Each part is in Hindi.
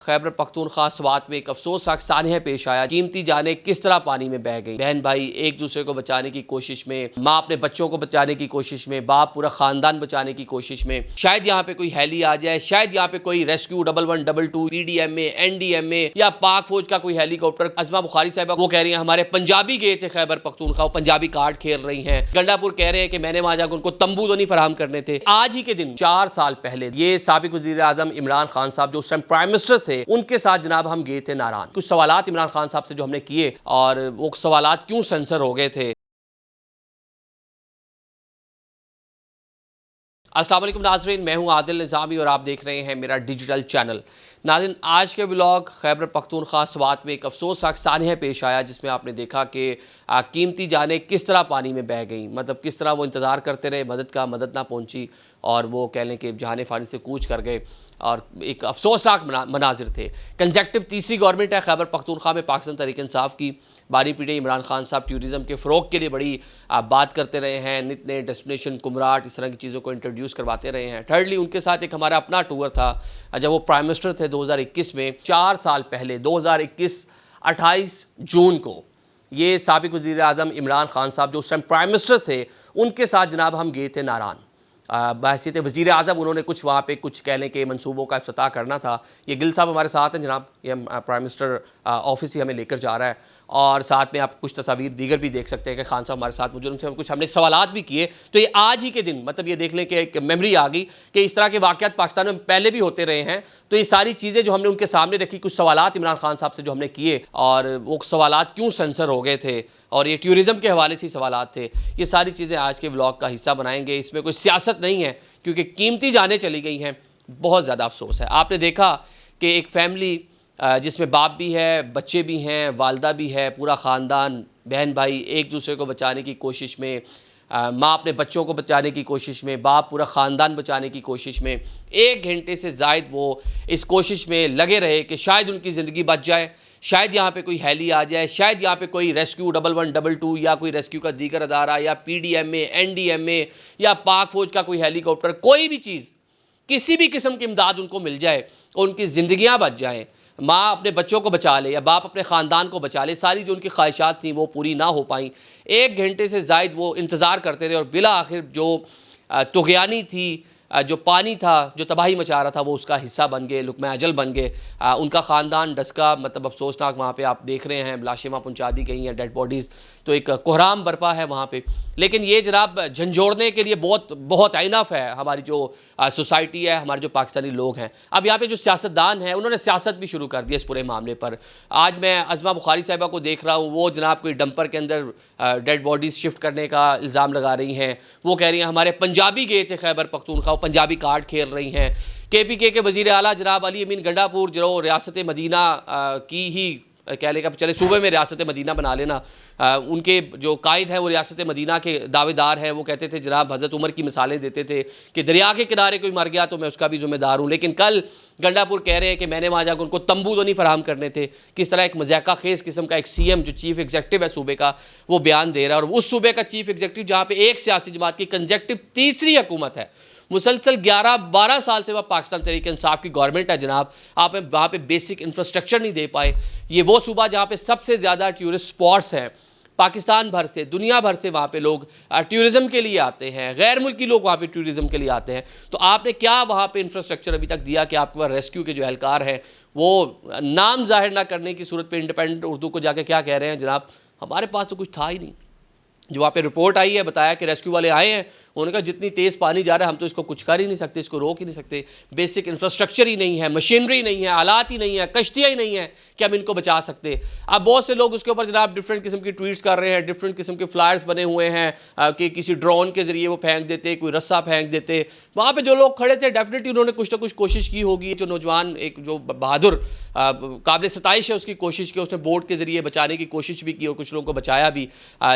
खैबर पख्तूनख्वा स्वात में एक अफसोसनाक सानहा पेश आया। कीमती जानें किस तरह पानी में बह गई। बहन भाई एक दूसरे को बचाने की कोशिश में, माँ अपने बच्चों को बचाने की कोशिश में, बाप पूरा खानदान बचाने की कोशिश में। शायद यहाँ पे कोई हेली आ जाए, शायद यहाँ पे कोई रेस्क्यू 1122 PDMA NDMA या पाक फौज का कोई हेलीकॉप्टर। अज़मा बुखारी साहिबा वो कह रही हैं हमारे पंजाबी गए थे खैबर पख्तूनख्वा, पंजाबी कार्ड खेल रही हैं। गंडापुर कह रहे हैं कि मैंने वहां जाकर उनको तंबू तो नहीं फराहम करने थे। आज ही के दिन 4 साल पहले ये साबिक वज़ीर आज़म इमरान खान साहब जो उस टाइम प्राइम मिनिस्टर थे, उनके साथ जनाब हम गए थे नारान। कुछ सवालात इमरान खान साहब से जो हमने किए और वो सवालात क्यों सेंसर हो गए थे। अस्सलाम वालेकुम नाज़रीन, मैं हूं आदिल निज़ामी और आप देख रहे हैं मेरा डिजिटल चैनल। नाज़रीन, आज के व्लॉग खैबर पख्तूनख्वा स्वात में एक अफसोसनाक सानहा पेश आया जिसमें आपने देखा कि कीमती जानें किस तरह पानी में बह गई। मतलब किस तरह वो इंतज़ार करते रहे मदद का, मदद ना पहुंची और वो कह लें कि जहान फ़ानी से कूच कर गए और एक अफसोसनाक मनाजिर थे। कंजेक्टिव तीसरी गवर्नमेंट है खैबर पख्तूनख्वा में पाकिस्तान तहरीक इंसाफ की। बानी पीढ़ी इमरान खान साहब टूरिज़म के फ़रोग के लिए बड़ी बात करते रहे हैं, नित नए डेस्टिनेशन कुमराट इस तरह की चीज़ों को इंट्रोड्यूस करवाते रहे हैं। थर्डली उनके साथ एक हमारा अपना टूर था जब वो प्राइम मिनिस्टर थे 2021 में। 4 साल पहले 2021 28 जून को ये साबिक वज़ीर आज़म इमरान खान साहब जो उस टाइम प्राइम मिनिस्टर थे, उनके साथ जनाब हम गए थे नारान। बहसीत वज़ीर आज़म उन्होंने कुछ वहाँ पे कुछ कहने के मनसूबों का इफ्तिताह करना था। ये गिल साहब हमारे साथ हैं जनाब, ये प्राइम मिनिस्टर ऑफिस ही हमें लेकर जा रहा है और साथ में आप कुछ तस्वीर दीगर भी देख सकते हैं कि खान साहब हमारे साथ मौजूद, उनसे कुछ हमने सवालात भी किए। तो ये आज ही के दिन मतलब ये देख लें कि एक मेमोरी आ गई कि इस तरह के वाक़यात पाकिस्तान में पहले भी होते रहे हैं। तो ये सारी चीज़ें जो हमने उनके सामने रखी, कुछ सवालात इमरान खान साहब से जो हमने किए और वो सवालात क्यों सेंसर हो गए थे और ये टूरिज़म के हवाले से सवालात थे, ये सारी चीज़ें आज के व्लॉग का हिस्सा बनाएंगे। इसमें कोई सियासत नहीं है क्योंकि कीमती जानें चली गई हैं, बहुत ज़्यादा अफसोस है। आपने देखा कि एक फ़ैमिली जिसमें बाप भी है, बच्चे भी हैं, वालदा भी है, पूरा ख़ानदान, बहन भाई एक दूसरे को बचाने की कोशिश में, माँ अपने बच्चों को बचाने की कोशिश में, बाप पूरा ख़ानदान बचाने की कोशिश में 1 घंटे से ज़ायद वो इस कोशिश में लगे रहे कि शायद उनकी ज़िंदगी बच जाए, शायद यहाँ पे कोई हेली आ जाए, शायद यहाँ पे कोई रेस्क्यू 1122 या कोई रेस्क्यू का दीगर अदारा या PDMA NDMA या पाक फ़ौज का कोई हेलीकॉप्टर, कोई भी चीज़, किसी भी किस्म की इमदाद उनको मिल जाए, उनकी ज़िंदगियाँ बच जाएँ, माँ अपने बच्चों को बचा ले या बाप अपने ख़ानदान को बचा ले। सारी जो उनकी ख्वाहिशात थी वो पूरी ना हो पाई। 1 घंटे से ज़ायद वो इंतज़ार करते रहे और बिला आखिर जो तुग़यानी थी, जो पानी था जो तबाही मचा रहा था, वो उसका हिस्सा बन गए, लुक़मा अजल बन गए। उनका ख़ानदान डसका, मतलब अफसोसनाक वहाँ पे आप देख रहे हैं लाशें वहाँ पहुँचा दी गई हैं, डेड बॉडीज़, तो एक कोहराम बरपा है वहाँ पे। लेकिन ये जनाब झंझोड़ने के लिए बहुत इनफ है हमारी जो सोसाइटी है, हमारे जो पाकिस्तानी लोग हैं। अब यहाँ पे जो सियासतदान हैं उन्होंने सियासत भी शुरू कर दी इस पूरे मामले पर। आज मैं अज़मा बुखारी साहिबा को देख रहा हूँ, वो जनाब कोई डंपर के अंदर डेड बॉडीज़ शिफ्ट करने का इल्ज़ाम लगा रही हैं। वो कह रही हैं हमारे पंजाबी गए थे खैबर पख्तूनख्वा, पंजाबी कार्ड खेल रही हैं। KPK के वज़ीर आला जनाब अली अमीन गंडापुर जो रियासत मदीना की ही कह लेगा, चले सूबे में रियासत मदीना बना लेना, उनके जो कायद हैं वो रियासत मदीना के दावेदार हैं। वो कहते थे जनाब हज़रत उमर की मिसालें देते थे कि दरिया के किनारे कोई मर गया तो मैं उसका भी ज़िम्मेदार हूँ। लेकिन कल गंडापुर कह रहे हैं कि मैंने वहाँ जाकर उनको तंबू तो नहीं फराहम करने थे। किस तरह एक मज़ाक़ा खेज़ किस्म का एक CM जो चीफ़ एग्जीक्यूटिव है सूबे का, वो बयान दे रहा है। और उस सूबे का चीफ़ एग्जीक्यूटिव जहाँ पर एक सियासी जमात की कंजेक्टिव तीसरी हुकूमत है, मुसलसल 11-12 साल से वह पाकिस्तान तहरीक इंसाफ की गवर्नमेंट है जनाब, आप वहाँ पे बेसिक इंफ्रास्ट्रक्चर नहीं दे पाए। ये वो सूबा जहाँ पे सबसे ज़्यादा टूरिस्ट स्पॉट्स हैं, पाकिस्तान भर से, दुनिया भर से वहाँ पे लोग टूरिज़म के लिए आते हैं, गैर मुल्की लोग वहाँ पे टूरिज़म के लिए आते हैं। तो आपने क्या वहाँ पे इंफ्रास्ट्रक्चर अभी तक दिया कि आपके पास रेस्क्यू के जो एहलकार हैं वो नाम जाहिर ना करने की सूरत पर इंडिपेंडेंट उर्दू को जाके क्या कह रहे हैं जनाब, हमारे पास तो कुछ था ही नहीं। जो वहाँ पे रिपोर्ट आई है, बताया कि रेस्क्यू वाले आए हैं, उन्होंने कहा जितनी तेज़ पानी जा रहा है हम तो इसको कुछ कर ही नहीं सकते, इसको रोक ही नहीं सकते। बेसिक इंफ्रास्ट्रक्चर ही नहीं है, मशीनरी नहीं है, आलात ही नहीं है, कश्तियाँ ही नहीं है कि हम इनको बचा सकते। अब बहुत से लोग उसके ऊपर जनाब डिफरेंट किस्म की ट्वीट्स कर रहे हैं, डिफरेंट किस्म के फ्लायर्स बने हुए हैं कि किसी ड्रोन के ज़रिए वो फेंक देते, कोई रस्सा फेंक देते। वहाँ पर जो लोग खड़े थे डेफिनेटली उन्होंने कुछ ना कुछ कोशिश की होगी। जो नौजवान एक जो बहादुर काबिल सताइश है उसकी कोशिश की, उसने बोट के ज़रिए बचाने की कोशिश भी की और कुछ लोगों को बचाया भी,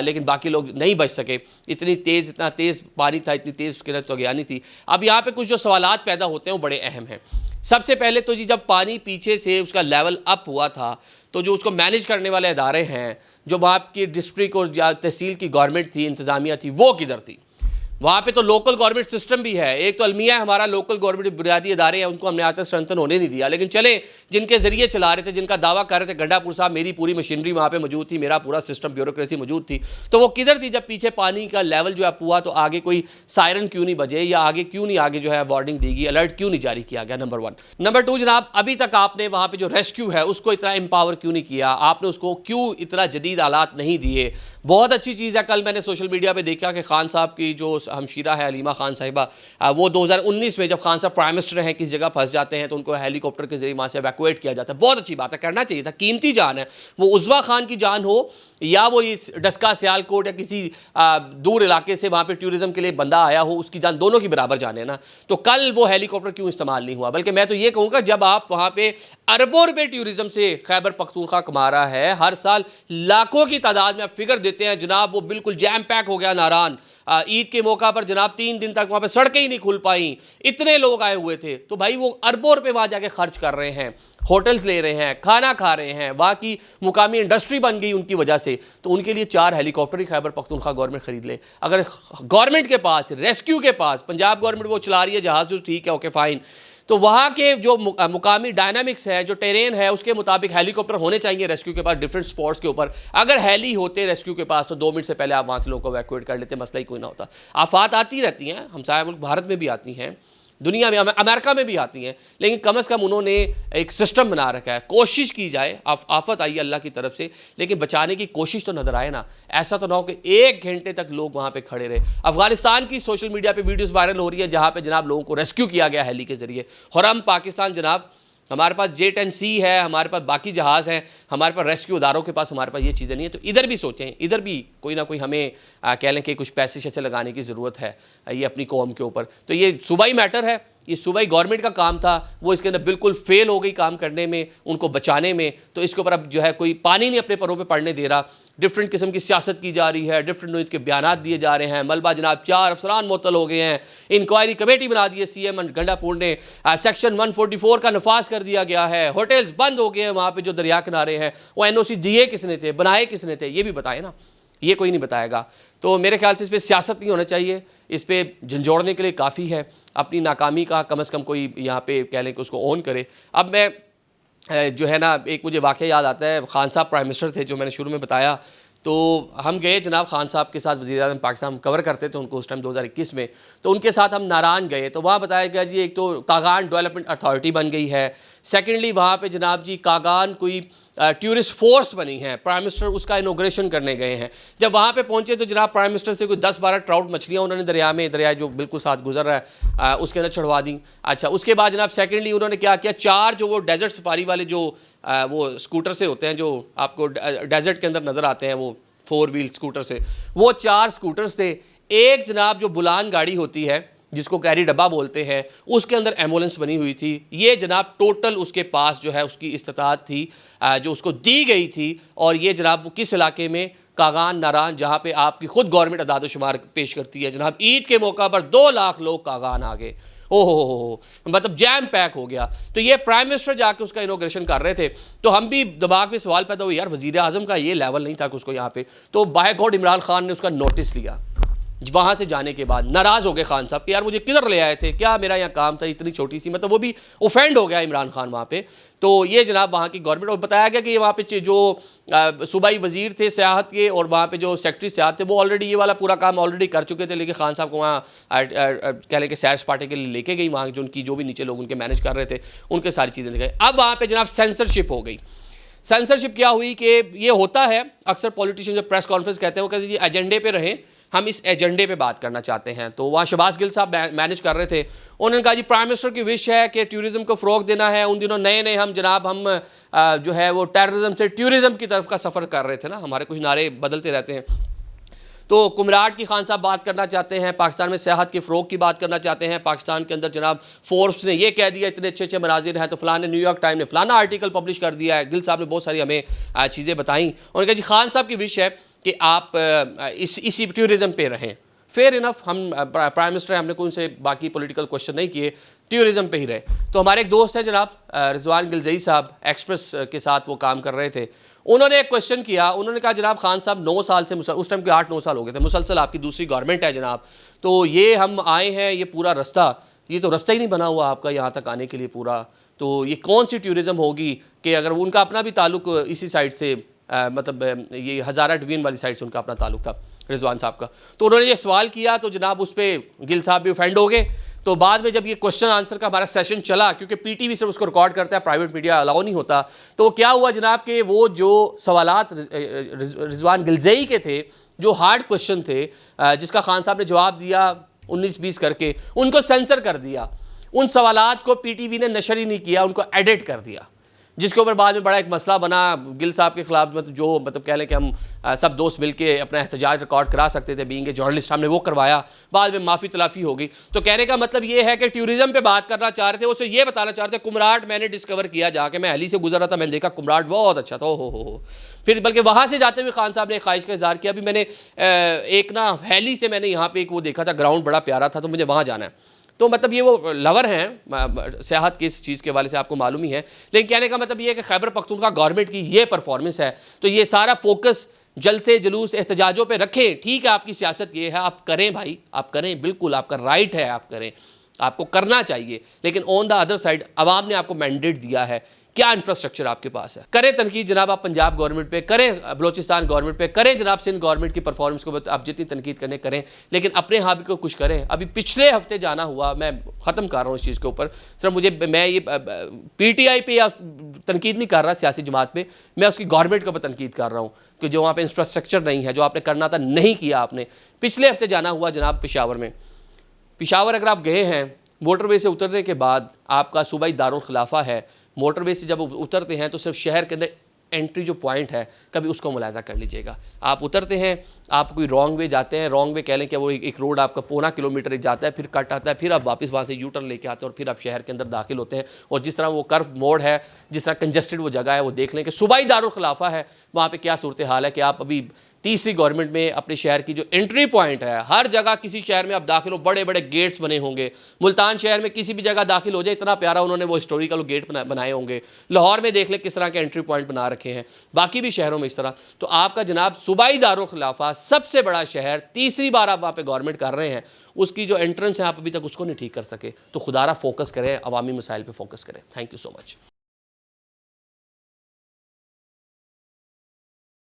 लेकिन बाकी लोग नहीं बच सके। इतना तेज़ पानी था, इतनी तेज़ उसके अंदर तुग़यानी थी। अब यहाँ पे कुछ जो सवालात पैदा होते हैं वो बड़े अहम हैं। सबसे पहले तो जी जब पानी पीछे से उसका लेवल अप हुआ था तो जो उसको मैनेज करने वाले अदारे हैं, जो वहाँ की डिस्ट्रिक्ट और तहसील की गवर्नमेंट थी, इंतज़ामिया थी, वो किधर थी? वहाँ पे तो लोकल गवर्नमेंट सिस्टम भी है। एक तो अलमिया हमारा लोकल गवर्नमेंट बुनियादी इदारे हैं, उनको हमने आज तक स्ट्रेंथन होने नहीं दिया। लेकिन चले जिनके जरिए चला रहे थे, जिनका दावा कर रहे थे गंडापुर साहब मेरी पूरी मशीनरी वहाँ पे मौजूद थी, मेरा पूरा सिस्टम ब्यूरोक्रेसी मौजूद थी, तो वो किधर थी जब पीछे पानी का लेवल जो है हुआ तो आगे कोई सायरन क्यों नहीं बजे, या आगे क्यों नहीं आगे जो है वार्निंग दी गई, अलर्ट क्यों नहीं जारी किया गया, नंबर 1। नंबर 2 जनाब, अभी तक आपने वहाँ पे जो रेस्क्यू है उसको इतना एम्पावर क्यों नहीं किया, आपने उसको क्यों इतना जदीद आलात नहीं दिए। बहुत अच्छी चीज़ है, कल मैंने सोशल मीडिया पे देखा कि खान साहब की जो हमशीरा है अलीमा खान साहिबा, वो 2019 में जब खान साहब प्राइम मिनिस्टर हैं किसी जगह फंस जाते हैं तो उनको हेलीकॉप्टर के जरिए वहाँ से एवैक्यूएट किया जाता है। बहुत अच्छी बात है, करना चाहिए था, कीमती जान है, वो उज़वा खान की जान हो या वो इस डस्का सियालकोट या किसी दूर इलाके से वहाँ पे टूरिज्म के लिए बंदा आया हो, उसकी जान दोनों की बराबर जान है ना। तो कल वो हेलीकॉप्टर क्यों इस्तेमाल नहीं हुआ, बल्कि मैं तो ये कहूँगा जब आप वहाँ पे अरबों रुपये टूरिज्म से खैबर पख्तूनख्वा कमा रहा है, हर साल लाखों की तादाद में आप फिगर देते हैं जनाब, वो बिल्कुल जैम पैक हो गया नारान। ईद के मौका पर जनाब 3 दिन तक वहाँ पे सड़कें ही नहीं खुल पाई, इतने लोग आए हुए थे, तो भाई वो अरबों रुपये वहाँ जाके खर्च कर रहे हैं, होटल्स ले रहे हैं, खाना खा रहे हैं, वहाँ की मुकामी इंडस्ट्री बन गई उनकी वजह से, तो उनके लिए 4 हेलीकॉप्टर ही खैबर पख्तूनख्वा गवर्नमेंट खरीद ले। अगर गवर्नमेंट के पास, रेस्क्यू के पास, पंजाब गवर्नमेंट वो चला रही है जहाज़, जो ठीक है, ओके फाइन, तो वहाँ के जो मुकामी डायनामिक्स है, जो टेरेन है, उसके मुताबिक हेलीकॉप्टर होने चाहिए रेस्क्यू के पास डिफरेंट स्पॉट्स के ऊपर। अगर हेली होते रेस्क्यू के पास तो 2 मिनट से पहले आप वहाँ से लोगों को एवैक्यूएट कर लेते, मसला ही कोई ना होता। आफात आती रहती हैं, हमसाया मुल्क भारत में भी आती हैं, दुनिया में, अमेरिका में भी आती हैं, लेकिन कम से कम उन्होंने एक सिस्टम बना रखा है। कोशिश की जाए, आफत आई अल्लाह की तरफ से, लेकिन बचाने की कोशिश तो नजर आए ना। ऐसा तो ना हो कि 1 घंटे तक लोग वहाँ पे खड़े रहे। अफगानिस्तान की सोशल मीडिया पे वीडियोस वायरल हो रही है जहाँ पे जनाब लोगों को रेस्क्यू किया गया हेली के जरिए। खुरम पाकिस्तान जनाब, हमारे पास J-10C है, हमारे पास बाकी जहाज़ हैं, हमारे पास रेस्क्यू इदारों के पास हमारे पास ये चीज़ें नहीं है। तो इधर भी सोचें, इधर भी कोई ना कोई हमें कह लें कि कुछ पैसे शैसे लगाने की ज़रूरत है ये अपनी कौम के ऊपर। तो ये सूबाई मैटर है, ये सूबाई गवर्नमेंट का काम था, वो इसके अंदर बिल्कुल फेल हो गई काम करने में, उनको बचाने में। तो इसके ऊपर अब जो है कोई पानी नहीं अपने परों पे पड़ने दे रहा। डिफरेंट किस्म की सियासत की जा रही है, डिफरेंट नोयत के बयान दिए जा रहे हैं। मलबा जनाब 4 अफसरान मुअत्तल हो गए हैं, इंक्वायरी कमेटी बना दी है CM गंडापुर ने, सेक्शन 144 का नफाज कर दिया गया है, होटल्स बंद हो गए हैं वहाँ पे जो दरिया किनारे हैं। वो NOC दिए किसने थे, बनाए किसने थे, ये भी बताए ना, ये कोई नहीं बताएगा। तो मेरे ख्याल से इस पर सियासत नहीं होना चाहिए, इस पर झंझोड़ने के लिए काफ़ी है। अपनी नाकामी का कम से कम कोई यहाँ पे कह लें कि उसको ऑन करे। अब मैं जो है ना, एक मुझे वाक़या याद आता है, खान साहब प्राइम मिनिस्टर थे जो मैंने शुरू में बताया, तो हम गए जनाब खान साहब के साथ, वज़ीर-ए-आज़म पाकिस्तान कवर करते थे उनको उस टाइम 2021 में, तो उनके साथ हम नारायण गए। तो वहाँ बताया गया जी एक तो कागान डेवलपमेंट अथॉरिटी बन गई है, सेकेंडली वहाँ पे जनाब जी कागान कोई टूरिस्ट फोर्स बनी है, प्राइम मिनिस्टर उसका इनोग्रेशन करने गए हैं। जब वहाँ पे पहुँचे तो जनाब प्राइम मिनिस्टर से कोई 10-12 ट्राउट मछलियाँ उन्होंने दरिया जो बिल्कुल साथ गुजर रहा है उसके अंदर चढ़वा दी। अच्छा, उसके बाद जनाब सेकेंडली उन्होंने क्या किया, 4 जो वो डेजर्ट सफारी वाले जो वो स्कूटर से होते हैं जो आपको डेजर्ट के अंदर नज़र आते हैं, वो 4 व्हील स्कूटर से, वो 4 स्कूटर्स थे। एक जनाब जो बुलान गाड़ी होती है जिसको कैरी डब्बा बोलते हैं, उसके अंदर एम्बुलेंस बनी हुई थी। ये जनाब टोटल उसके पास जो है उसकी इस्तात थी जो उसको दी गई थी। और ये जनाब वो किस इलाके में, कागान नारान, जहाँ पे आपकी खुद गवर्नमेंट अदाद शुमार पेश करती है। जनाब ईद के मौका पर 2 लाख लोग कागान आ गए, ओहो, मतलब जैम पैक हो गया। तो ये प्राइम मिनिस्टर जाके उसका इनोग्रेशन कर रहे थे, तो हम भी दिमाग में सवाल पैदा हुआ, यार वज़ीर आज़म का ये लेवल नहीं था कि उसको यहाँ पे, तो बाय गॉड इमरान खान ने उसका नोटिस लिया। वहाँ से जाने के बाद नाराज़ हो गए खान साहब कि यार मुझे किधर ले आए थे, क्या मेरा यहाँ काम था, इतनी छोटी सी, मतलब वो भी ऑफेंड हो गया इमरान खान वहाँ पे। तो ये जनाब वहाँ की गवर्नमेंट, और बताया गया कि वहाँ पे जो सूबाई वज़ीर थे सियाहत के और वहाँ पे जो सेक्रेटरी सियाहत थे वो ऑलरेडी ये वाला पूरा काम ऑलरेडी कर चुके थे, लेकिन खान साहब को वहाँ कह लें कि सैर सपाटे के लिए लेके गई वहाँ, जो उनकी जो भी नीचे लोग उनके मैनेज कर रहे थे उनके सारी चीज़ें दिखाई। अब वहाँ पर जनाब सेंसरशिप हो गई। सेंसरशिप क्या हुई कि ये होता है अक्सर पॉलिटिशियन जब प्रेस कॉन्फ्रेंस कहते हैं वो कहते हैं जी एजेंडे पे रहें, हम इस एजेंडे पे बात करना चाहते हैं। तो वहाँ शहबाज गिल साहब मैनेज कर रहे थे, उन्होंने कहा जी प्राइम मिनिस्टर की विश है कि टूरिज़्म को फ़रोग देना है। उन दिनों नए हम जनाब हम जो है वो टेररिज्म से टूरिज़्म की तरफ का सफ़र कर रहे थे ना, हमारे कुछ नारे बदलते रहते हैं। तो कुमराट की खान साहब बात करना चाहते हैं, पाकिस्तान में सियाहत के फ़रोग की बात करना चाहते हैं। पाकिस्तान के अंदर जनाब फोर्ब्स ने ये कह दिया इतने अच्छे मनाजिर हैं, तो फ़लाने न्यूयॉर्क टाइम ने फ़लाना आर्टिकल पब्लिश कर दिया है। गिल साहब ने बहुत सारी हमें चीज़ें बताई। उन्होंने कहा जी खान साहब की विश है कि आप इसी टूरिज़्म पे रहें, फेयर इनफ, हम प्राइम मिनिस्टर हमने कोई उनसे बाकी पॉलिटिकल क्वेश्चन नहीं किए, टूरिज्म पे ही रहे। तो हमारे एक दोस्त हैं जनाब रिजवान गिलजई साहब, एक्सप्रेस के साथ वो काम कर रहे थे, उन्होंने एक क्वेश्चन किया। उन्होंने कहा जनाब खान साहब 9 साल से, उस टाइम के 8-9 साल हो गए थे, मुसलसल आपकी दूसरी गवर्नमेंट है जनाब, तो ये हम आए हैं, ये पूरा रास्ता, ये तो रास्ता ही नहीं बना हुआ आपका यहाँ तक आने के लिए पूरा, तो ये कौन सी टूरिज्म होगी कि अगर उनका अपना भी ताल्लुक इसी साइड से मतलब ये हज़ारा डिवीज़न वाली साइड से उनका अपना ताल्लुक था रिजवान साहब का। तो उन्होंने ये सवाल किया तो जनाब उस पर गिल साहब भी ऑफेंड हो गए। तो बाद में जब ये क्वेश्चन आंसर का हमारा सेशन चला, क्योंकि पीटीवी से उसको रिकॉर्ड करता है, प्राइवेट मीडिया अलाउ नहीं होता, तो क्या हुआ जनाब कि वो जो सवालात रिजवान गिलजई के थे, जो हार्ड क्वेश्चन थे, जिसका खान साहब ने जवाब दिया 19-20 करके, उनको सेंसर कर दिया। उन सवालात को पीटीवी ने नशर ही नहीं किया, उनको एडिट कर दिया, जिसके ऊपर बाद में बड़ा एक मसला बना गिल साहब के खिलाफ। मतलब जो मतलब कह लें कि हम सब दोस्त मिलके अपना एहतजाज रिकॉर्ड करा सकते थे, बीइंग ए जर्नलिस्ट, हमने वो करवाया, बाद में माफ़ी तलाफ़ी हो गई। तो कहने का मतलब ये है कि टूरिज़्म पे बात करना चाह रहे थे, उससे ये बताना चाह रहे थे कुमराट मैंने डिस्कवर किया जाके, मैं हली से गुजर रहा था, मैंने देखा कुमराट बहुत अच्छा था, हो। फिर बल्कि वहाँ से जाते हुए खान साहब ने एक ख्वाहिश का इज़हार किया, अभी मैंने एक ना हैली से मैंने यहाँ पे एक वो देखा था, ग्राउंड बड़ा प्यारा था, तो मुझे वहाँ जाना है। तो मतलब ये वो लवर हैं सियाहत की, इस चीज़ के वाले से आपको मालूम ही है। लेकिन कहने का मतलब ये है कि खैबर पख्तूनख्वा गवर्नमेंट की ये परफॉर्मेंस है, तो ये सारा फोकस जलसे जुलूस एहतजाजों पे रखें। ठीक है, आपकी सियासत ये है, आप करें भाई, आप करें, बिल्कुल आपका राइट है, आप करें, आपको करना चाहिए। लेकिन ऑन द अदर साइड अवाम ने आपको मैंडेट दिया है, क्या इंफ्रास्ट्रक्चर आपके पास है? करें तनकीद जनाब आप पंजाब गवर्नमेंट पे, करें बलोचिस्तान गवर्नमेंट पे, करें जनाब सिंध गवर्नमेंट की परफॉर्मेंस को, आप जितनी तनकीद करने करें, लेकिन अपने यहाँ भी को कुछ करें। अभी पिछले हफ्ते जाना हुआ, मैं ख़त्म कर रहा हूँ इस चीज़ के ऊपर, सिर्फ मुझे, मैं ये पीटीआई पे या तनकीद नहीं कर रहा सियासी जमात पे, मैं उसकी गवर्नमेंट के ऊपर तनकीद कर रहा हूँ कि जो वहाँ पर इंफ्रास्ट्रक्चर नहीं है, जो आपने करना था नहीं किया आपने। पिछले हफ्ते जाना हुआ जनाब पेशावर में। पेशावर अगर आप गए हैं, मोटरवे से उतरने के बाद आपका सूबाई दारुल खिलाफा है, मोटरवे से जब उतरते हैं तो सिर्फ शहर के अंदर एंट्री जो पॉइंट है, कभी उसको मुलाहिजा कर लीजिएगा। आप उतरते हैं, आप कोई रॉन्ग वे जाते हैं, रॉन्ग वे कह लें कि वो एक रोड आपका 1.25 किलोमीटर जाता है, फिर कट आता है, फिर आप वापस वहाँ से यू टर्न लेके आते हैं और फिर आप शहर के अंदर दाखिल होते हैं। और जिस तरह वो कर्व मोड़ है, जिस तरह कंजस्टेड वो जगह है, वो देख लें कि सूबाई दारुल खिलाफा है, वहाँ पर क्या सूरत हाल है कि आप अभी तीसरी गवर्नमेंट में अपने शहर की जो एंट्री पॉइंट है, हर जगह किसी शहर में आप दाखिल हो, बड़े बड़े गेट्स बने होंगे। मुल्तान शहर में किसी भी जगह दाखिल हो जाए, इतना प्यारा उन्होंने वो हिस्टोरिकल गेट बनाए होंगे। लाहौर में देख ले किस तरह के एंट्री पॉइंट बना रखे हैं, बाकी भी शहरों में इस तरह। तो आपका जनाब सूबाई दारुल खिलाफा सबसे बड़ा शहर, तीसरी बार आप वहाँ पर गवर्नमेंट कर रहे हैं, उसकी जो एंट्रेंस है आप अभी तक उसको नहीं ठीक कर सके। तो खुदारा फोकस करें, अवामी मसाइल पर फोकस करें। Thank you so much.